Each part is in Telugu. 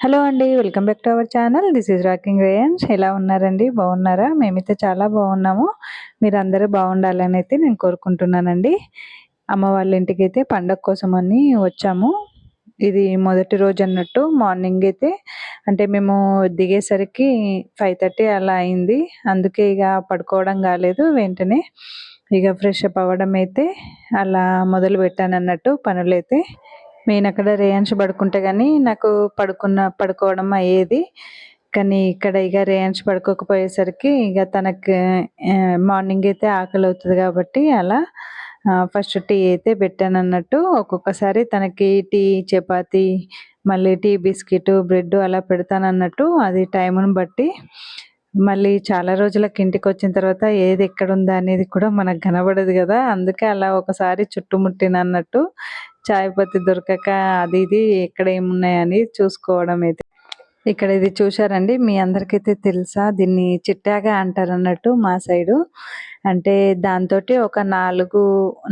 హలో అండి. Welcome back to our channel. This is Rocking Reyans. ఎలా ఉన్నారండి? బాగున్నారా? మేమైతే చాలా బాగున్నాము. మీరందరూ బాగుండాలని అయితే నేను కోరుకుంటున్నానండి. అమ్మ వాళ్ళ ఇంటికైతే పండగ కోసమని వచ్చాము. ఇది మొదటి రోజు అన్నట్టు మార్నింగ్ అయితే అంటే మేము దిగేసరికి 5:30 అలా అయింది. అందుకే ఇక పడుకోవడం కాలేదు. వెంటనే ఇక ఫ్రెష్ అప్ అవ్వడం అయితే అలా మొదలు పెట్టాను అన్నట్టు పనులైతే. నేను అక్కడ రేయాన్స్ పడుకుంటే కానీ నాకు పడుకోవడం అయ్యేది. కానీ ఇక్కడ ఇక రేయాన్స్ పడుకోకపోయేసరికి ఇక తనకి మార్నింగ్ అయితే ఆకలి అవుతుంది కాబట్టి అలా ఫస్ట్ టీ అయితే పెట్టాను అన్నట్టు. ఒక్కొక్కసారి తనకి టీ, చపాతి, మళ్ళీ టీ, బిస్కెట్, బ్రెడ్ అలా పెడతాను అన్నట్టు. అది టైంని బట్టి. మళ్ళీ చాలా రోజులకి ఇంటికి వచ్చిన తర్వాత ఏది ఎక్కడుందా అనేది కూడా మనకు కనబడదు కదా. అందుకే అలా ఒకసారి చుట్టుముట్టిన అన్నట్టు చాయ్ పత్తి దొరకక అది ఇది ఎక్కడ ఏమున్నాయని చూసుకోవడం అయితే. ఇక్కడ ఇది చూశారండి, మీ అందరికైతే తెలుసా? దీన్ని చిట్టాగా అంటారు అన్నట్టు మా సైడు. అంటే దాంతోటి ఒక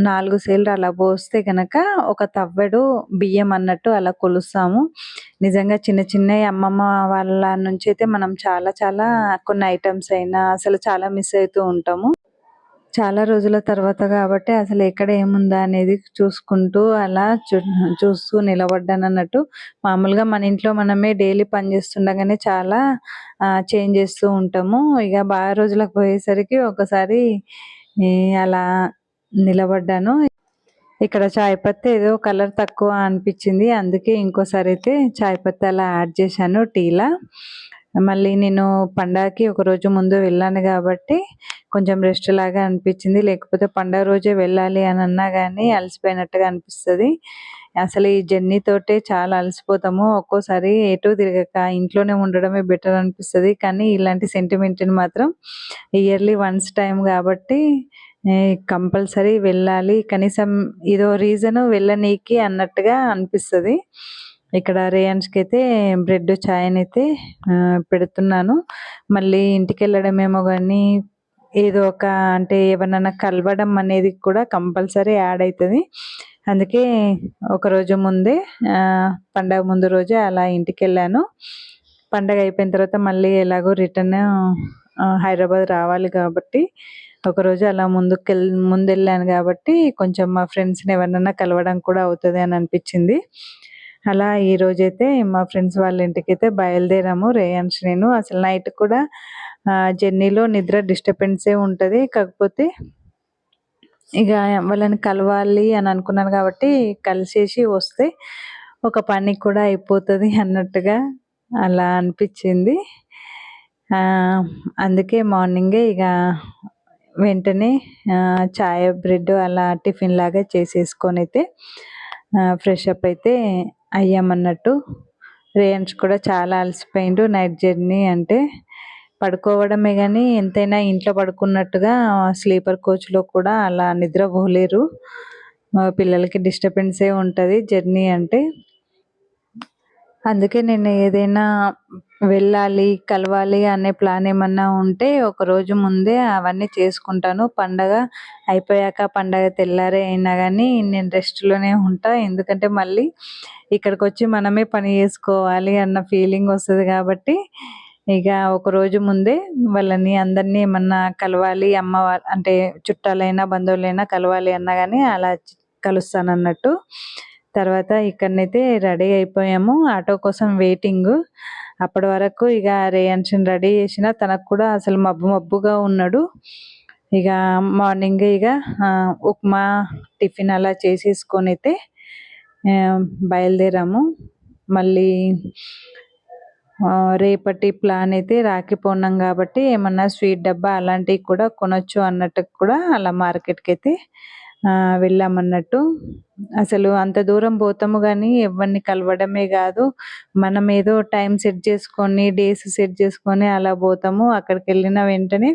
నాలుగు సేర్లు అలా పోస్తే గనక ఒక తవ్వెడు బియ్యం అన్నట్టు అలా కొలుస్తాము. నిజంగా చిన్న చిన్నవి అమ్మమ్మ వాళ్ళ నుంచి అయితే మనం చాలా చాలా కొన్ని ఐటమ్స్ అయినా అసలు చాలా మిస్ అవుతూ ఉంటాము. చాలా రోజుల తర్వాత కాబట్టి అసలు ఎక్కడ ఏముందా అనేది చూసుకుంటూ అలా చూస్తూ నిలబడ్డానన్నట్టు. మామూలుగా మన ఇంట్లో మనమే డైలీ పని చేస్తుండగానే చాలా చేంజ్ చేస్తూ ఉంటాము. ఇక బాగా రోజులకు పోయేసరికి ఒకసారి ఈ అలా నిలబడ్డాను. ఇక్కడ చాయ్ పత్తి ఏదో కలర్ తక్కువ అనిపించింది. అందుకే ఇంకోసారి అయితే చాయ్ పత్తి అలా యాడ్ చేశాను టీలా. మళ్ళీ నేను పండగకి ఒక రోజు ముందు వెళ్ళాను కాబట్టి కొంచెం రెస్ట్ లాగా అనిపించింది. లేకపోతే పండగ రోజే వెళ్ళాలి అని అన్నా కానీ అలసిపోయినట్టుగా అనిపిస్తుంది. అసలు ఈ జర్నీ తోటే చాలా అలసిపోతాము. ఒక్కోసారి ఎటు తిరగక ఇంట్లోనే ఉండడమే బెటర్ అనిపిస్తుంది. కానీ ఇలాంటి సెంటిమెంట్ని మాత్రం ఇయర్లీ వన్స్ టైం కాబట్టి కంపల్సరీ వెళ్ళాలి. కనీసం ఇదో రీజను వెళ్ళనీకి అన్నట్టుగా అనిపిస్తుంది. ఇక్కడ రేయాన్స్కి అయితే బ్రెడ్ చాయ్నైతే పెడుతున్నాను. మళ్ళీ ఇంటికి వెళ్ళడమేమో కానీ ఏదో ఒక అంటే ఎవరినైనా కలవడం అనేది కూడా కంపల్సరీ యాడ్ అవుతుంది. అందుకే ఒకరోజు ముందే పండగ ముందు రోజే అలా ఇంటికి వెళ్ళాను. పండగ అయిపోయిన తర్వాత మళ్ళీ ఎలాగో రిటర్న్ హైదరాబాద్ రావాలి కాబట్టి ఒకరోజు అలా ముందెళ్ళాను కాబట్టి కొంచెం మా ఫ్రెండ్స్ని ఎవరినైనా కలవడం కూడా అవుతుంది అని అనిపించింది. అలా ఈరోజైతే మా ఫ్రెండ్స్ వాళ్ళ ఇంటికైతే బయలుదేరాము రేయాన్స్ నేను. అసలు నైట్ కూడా జర్నీలో నిద్ర డిస్టర్బెన్సే ఉంటుంది. కాకపోతే ఇక వాళ్ళని కలవాలి అని అనుకున్నాను కాబట్టి కలిసేసి వస్తే ఒక పని కూడా అయిపోతుంది అన్నట్టుగా అలా అనిపించింది. అందుకే మార్నింగే ఇక వెంటనే చాయ్, బ్రెడ్ అలా టిఫిన్ లాగా చేసేసుకొని అయితే ఫ్రెష్ అప్ అయితే అయ్యామన్నట్టు. రేయాన్స్ కూడా చాలా అలసిపోయిండు. నైట్ జర్నీ అంటే పడుకోవడమే కానీ ఎంతైనా ఇంట్లో పడుకున్నట్టుగా స్లీపర్ కోచ్లో కూడా అలా నిద్రపోలేరు. పిల్లలకి డిస్టర్బెన్సే ఉంటుంది జర్నీ అంటే. అందుకే నేను ఏదైనా వెళ్ళాలి, కలవాలి అనే ప్లాన్ ఏమన్నా ఉంటే ఒకరోజు ముందే అవన్నీ చేసుకుంటాను. పండగ అయిపోయాక పండగ తెల్లారే అయినా కానీ నేను రెస్ట్లోనే ఉంటా. ఎందుకంటే మళ్ళీ ఇక్కడికి వచ్చి మనమే పని చేసుకోవాలి అన్న ఫీలింగ్ వస్తుంది కాబట్టి ఇక ఒకరోజు ముందే వాళ్ళని అందరినీ ఏమన్నా కలవాలి, అమ్మ అంటే చుట్టాలైనా బంధువులైనా కలవాలి అన్నా కానీ అలా కలుస్తాను అన్నట్టు. తర్వాత ఇక్కడనైతే రెడీ అయిపోయాము. ఆటో కోసం వెయిటింగ్. అప్పటి వరకు ఇక రేయాన్స్ని రెడీ చేసిన తనకు కూడా అసలు మబ్బు మబ్బుగా ఉన్నాడు. ఇక మార్నింగ్ ఇక ఉప్మా టిఫిన్ అలా చేసేసుకొని అయితే బయలుదేరాము. మళ్ళీ రేపటి ప్లాన్ అయితే రాఖీ పూర్ణం కాబట్టి ఏమన్నా స్వీట్ డబ్బా అలాంటివి కూడా కొనొచ్చు అన్నట్టు కూడా అలా మార్కెట్కి అయితే వెళ్ళామన్నట్టు. అసలు అంత దూరం పోతాము కానీ ఎవరిని కలవడమే కాదు, మనం ఏదో టైం సెట్ చేసుకొని డేస్ సెట్ చేసుకొని అలా పోతాము. అక్కడికి వెళ్ళిన వెంటనే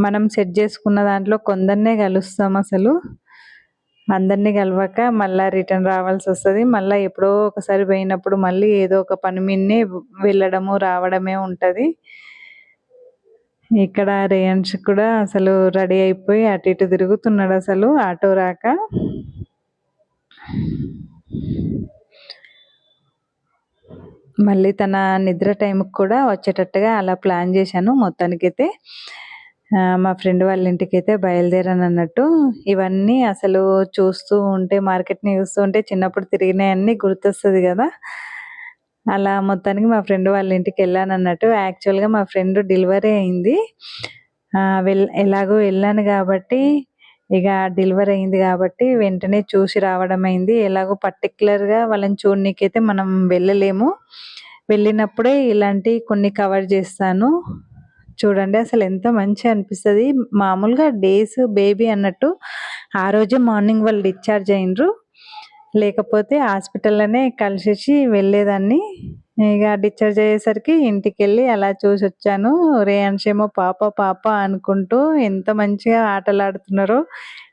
మనం సెట్ చేసుకున్న దాంట్లో కొందరినే కలుస్తాం. అసలు అందరినీ కలవక మళ్ళీ రిటర్న్ రావాల్సి వస్తుంది. మళ్ళీ ఎప్పుడో ఒకసారి పోయినప్పుడు మళ్ళీ ఏదో ఒక పని మీదనే వెళ్ళడము రావడమే ఉంటుంది. ఇక్కడ రేయాన్స్ కూడా అసలు రెడీ అయిపోయి అటు ఇటు తిరుగుతున్నాడు అసలు ఆటో రాక. మళ్ళీ తన నిద్ర టైంకి కూడా వచ్చేటట్టుగా అలా ప్లాన్ చేశాను. మొత్తానికైతే మా ఫ్రెండ్ వాళ్ళ ఇంటికైతే బయలుదేరాను అన్నట్టు. ఇవన్నీ అసలు చూస్తూ ఉంటే మార్కెట్‌ని చూస్తూ ఉంటే చిన్నప్పుడు తిరిగినయన్నీ గుర్తొస్తది గదా! అలా మొత్తానికి మా ఫ్రెండ్ వాళ్ళ ఇంటికెళ్ళానన్నట్టు. యాక్చువల్‌గా మా ఫ్రెండ్ డెలివరీ అయింది. ఎలాగో ఎళ్ళాను గాబట్టి, ఇగ డెలివరీ అయింది గాబట్టి వెంటనే చూసి రావడం అయింది. ఎలాగో పర్టిక్యులర్‌గా వాళ్ళని చూడనీకైతే మనం వెళ్ళలేము. వెళ్ళినప్పుడే ఇలాంటియి కొన్ని కవర్ జేస్తాను. చూడండి అసలెంత మంచిగా అనిపిస్తది. మామూలుగా డేస్ బేబీ అన్నట్టు ఆ రోజే మార్నింగ్ వాళ్ళు డిశ్చార్జ్ అయిండ్రు. లేకపోతే హాస్పిటల్‌లోనే కలిసేసి వెళ్ళేదాన్ని. ఇగ డిశ్చార్జ్ అయ్యేసరికి ఇంటికెళ్ళి అలా చూసొచ్చాను. రేయాన్ష్ ఏమో పాప పాప అనుకుంటూ ఎంత మంచిగా ఆటలాడుతున్నారో.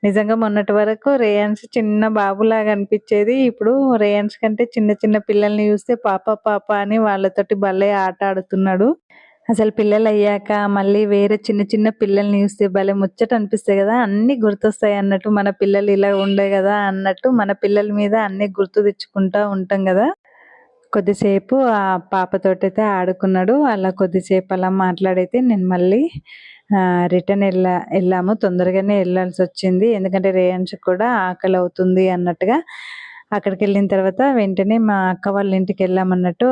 నిజంగా మొన్నటి వరకు రేయాన్ష్ చిన్న బాబులాగా అనిపిచ్చేది. ఇప్పుడు రేయాన్ష్ కంటే చిన్న చిన్న పిల్లల్ని చూస్తే పాప పాప అని వాళ్ళతోటి భలే ఆట ఆడుతున్నాడు. అసలు పిల్లలయ్యాక మళ్ళీ వేరే చిన్న చిన్న పిల్లల్ని చూస్తే భలే ముచ్చట అనిపిస్తాయి గదా! అన్నీ గుర్తొస్తాయి అన్నట్టు. మన పిల్లలు ఇలా ఉండే గదా! అన్నట్టు మన పిల్లల మీద అన్నీ గుర్తు తెచ్చుకుంటా ఉంటాం గదా! కొద్దిసేపు ఆ పాపతోటైతే ఆడుకున్నాడు. అలా కొద్దిసేపు అలా మాట్లాడైతే నేను మళ్ళీ రిటర్న్ ఎళ్ళాము. తొందరగానే ఎళ్ళాల్సొచ్చింది. ఎందుకంటే రేయాన్ష్‌కి కూడా ఆకలవుతుంది అన్నట్టుగా. అక్కడికెళ్ళిన తర్వాత వెంటనే మా అక్క వాళ్ళ ఇంటికెళ్ళామన్నట్టు.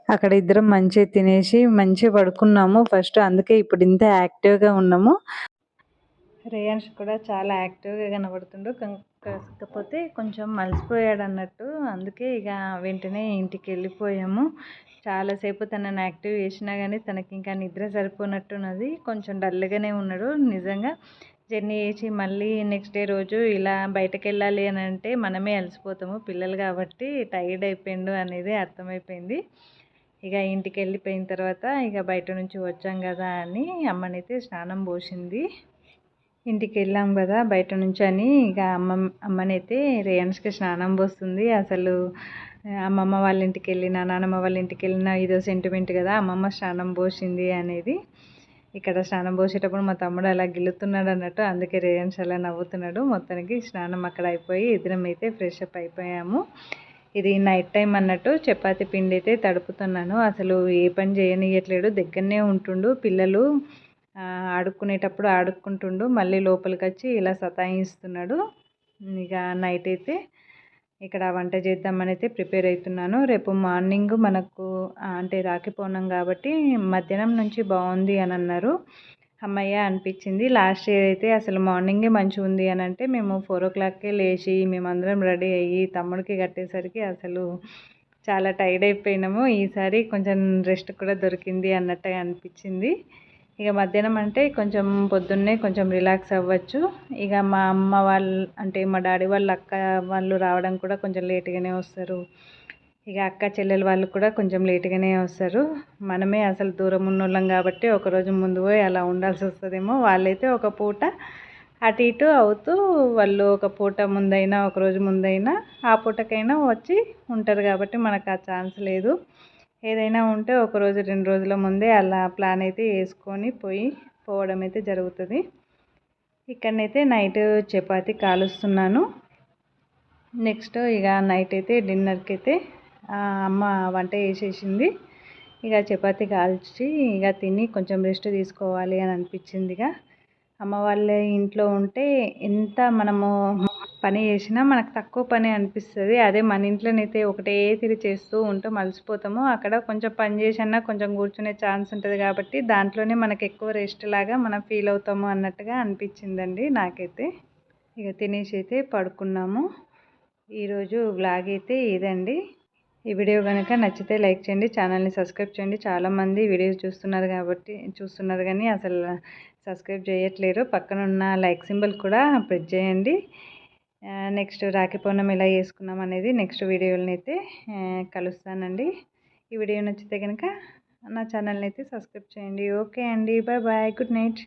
అక్కడ ఇద్దరం మంచిగా తినేసి మంచిగా పడుకున్నాము ఫస్ట్. అందుకే ఇప్పుడు ఇంత యాక్టివ్‌గా ఉన్నాము. రేయాన్ష్ కూడా చాలా యాక్టివ్‌గా కనబడుతుండు. కాకపోతే కొంచెం అలసిపోయాడన్నట్టు. అందుకే ఇక వెంటనే ఇంటికెళ్ళిపోయాము. చాలాసేపు తనని యాక్టివ్ చేసినా గానీ తనకింకా నిద్ర సరిపోనట్టున్నది. కొంచెం డల్‌గానే ఉన్నాడు. నిజంగా జర్నీ చేసి మళ్ళీ నెక్స్ట్ డే రోజు ఇలా బయటకెళ్ళాలి అనంటే మనమే అలసిపోతాము. పిల్లలు కాబట్టి టైర్డ్ అయిపోయిండు అనేది అర్థమైపోయింది. ఇక ఇంటికెళ్ళిపోయిన తర్వాత ఇక బయట నుంచి వచ్చాం కదా అని అమ్మనైతే స్నానం పోసింది. ఇంటికెళ్ళాం గదా! బయట నుంచని ఇక అమ్మనైతే రేయాన్ష్‌కి స్నానం పోస్తుంది. అసలు అమ్మమ్మ వాళ్ళ ఇంటికెళ్ళినా, నానమ్మ వాళ్ళ ఇంటికెళ్ళినా ఇదో సెంటిమెంట్ గదా! అమ్మమ్మ స్నానం పోసింది అనేది. ఇక్కడ స్నానం పోసేటప్పుడు మా తమ్ముడు అలా గిల్లుతున్నాడు అన్నట్టు. అందుకే రేయాన్ష్ అలా నవ్వుతున్నాడు. మొత్తానికి స్నానం అక్కడ అయిపోయి ఇద్దరమైతే ఫ్రెష్ అప్ అయిపోయాము. ఇది నైట్ టైం అన్నట్టు చపాతీ పిండి అయితే తడుపుతున్నాను. అసలు ఏ పని చేయనియట్లేడు. దగ్గరనే ఉంటుండు. పిల్లలు ఆడుకునేటప్పుడు ఆడుకుంటుండు. మళ్ళీ లోపలికొచ్చి ఇలా సతాయిస్తున్నాడు. ఇక నైట్ అయితే ఇక్కడ వంట చేద్దామని అయితే ప్రిపేర్ అవుతున్నాను. రేపు మార్నింగ్ మనకు అంటే రాఖీ పౌర్ణమి కాబట్టి మధ్యాహ్నం నుంచి బాగుంది అని అన్నారు. హమ్మయ్య అనిపించింది. లాస్ట్ ఇయర్ అయితే అసలు మార్నింగే మంచిగుంది అని అంటే మేము 4 o'clockకే లేచి మేమందరం రెడీ అయ్యి తమ్ముడికి కట్టేసరికి అసలు చాలా టైర్డ్ అయిపోయినాము. ఈసారి కొంచెం రెస్ట్ కూడా దొరికింది అన్నట్టుగా అనిపించింది. ఇక మధ్యాహ్నం అంటే కొంచెం పొద్దున్నే కొంచెం రిలాక్స్ అవ్వచ్చు. ఇక మా అమ్మ వాళ్ళు అంటే మా డాడీ వాళ్ళ అక్క వాళ్ళు రావడం కూడా కొంచెం లేట్‌గానే వస్తారు. ఇక అక్క చెల్లెలు వాళ్ళు కూడా కొంచెం లేట్‌గానే వస్తారు. మనమే అసలు దూరం ఉన్నోళ్ళం కాబట్టి ఒకరోజు ముందు పోయి అలా ఉండాల్సి వస్తుందేమో. వాళ్ళైతే ఒక పూట అటు ఇటు అవుతూ వాళ్ళు ఒక పూట ముందైనా ఒకరోజు ముందైనా ఆ పూటకైనా వచ్చి ఉంటారు కాబట్టి మనకు ఆ ఛాన్స్ లేదు. ఏదైనా ఉంటే ఒకరోజు 2 రోజుల ముందే అలా ప్లాన్ అయితే వేసుకొని పోవడం అయితే జరుగుతుంది. ఇక్కడనైతే నైట్ చపాతీ కాలుస్తున్నాను. నెక్స్ట్ ఇక నైట్ అయితే డిన్నర్కి అయితే అమ్మ వంట చేసేసింది. ఇక చపాతీ కాల్చి ఇక తిని కొంచెం రెస్ట్ తీసుకోవాలి అని అనిపించింది. ఇక అమ్మ వాళ్ళ ఇంట్లో ఉంటే ఎంత మనము పని చేసినా మనకు తక్కువ పని అనిపిస్తుంది. అదే మన ఇంట్లోనైతే ఒకటే తిరిగి చేస్తూ ఉంటాం, అలసిపోతాము. అక్కడ కొంచెం పని చేసన్నా కొంచెం కూర్చునే ఛాన్స్ ఉంటుంది కాబట్టి దాంట్లోనే మనకు ఎక్కువ రెస్ట్ లాగా మనం ఫీల్ అవుతాము అన్నట్టుగా అనిపించిందండి నాకైతే. ఇక తినేసి అయితే పడుకున్నాము. ఈరోజు వ్లాగ్ అయితే ఇదండి. ఈ వీడియో కనుక నచ్చితే లైక్ చేయండి, ఛానల్ని సబ్స్క్రైబ్ చేయండి. చాలామంది వీడియోస్ చూస్తున్నారు కానీ అసలు సబ్స్క్రైబ్ చేయట్లేరు. పక్కన ఉన్న లైక్ సింబల్ కూడా ప్రెస్ చేయండి. నెక్స్ట్ రాఖీ పౌర్ణమి ఎలా చేసుకున్నాం అనేది నెక్స్ట్ వీడియోలని అయితే కలుస్తానండి. ఈ వీడియో నచ్చితే కనుక నా ఛానల్ని అయితే సబ్స్క్రైబ్ చేయండి. ఓకే అండి, బాయ్ బాయ్, గుడ్ నైట్.